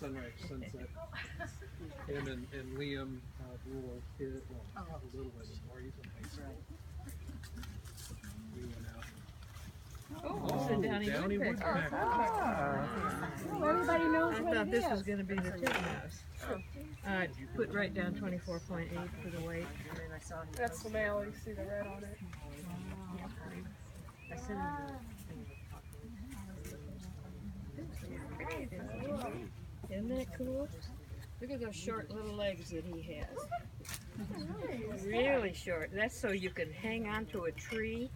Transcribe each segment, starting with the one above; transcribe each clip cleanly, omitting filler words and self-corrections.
sunrise, sunset. Him and Liam, little kid, well, not a little bit more, he's in high school. We went out. Oh, it's a downy woodpecker. Well, everybody knows I what thought it this is. was going to be the titmouse. Put right down 24.8 for the weight. That's the male. You see the red on it. Isn't that cool? Look at those short little legs that he has. Really short. That's so you can hang onto a tree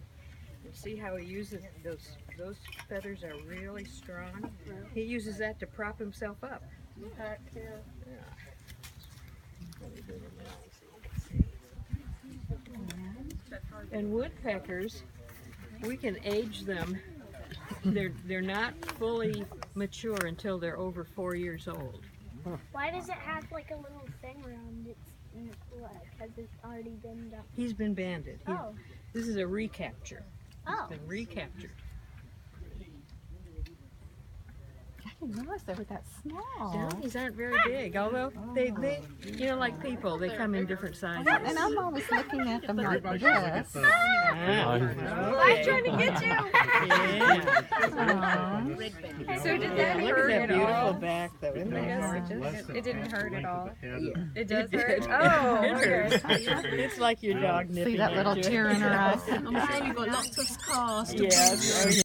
and see how he uses those feathers are really strong. He uses that to prop himself up. Heck, yeah. And woodpeckers, we can age them. They're not fully mature until they're over 4 years old. Why does it have like a little thing around its neck? Has it already been done? He's been banded. Oh. This is a recapture. Oh. He's been recaptured. I didn't realize they were that small. Downies aren't very big, although they, you know, like people, they come in different sizes. And I'm always looking at them like Everybody should look this. at the I'm trying to get you. Yeah. Aw. So did that Look at hurt that at beautiful all? back, though. Isn't that gorgeous? It didn't hurt at all. Yeah. It does It hurt? did. Oh, It hurts. okay. It's like your dog nipping See that at little you. tear in her eye? I'm sure you've got lots of scars to Yes.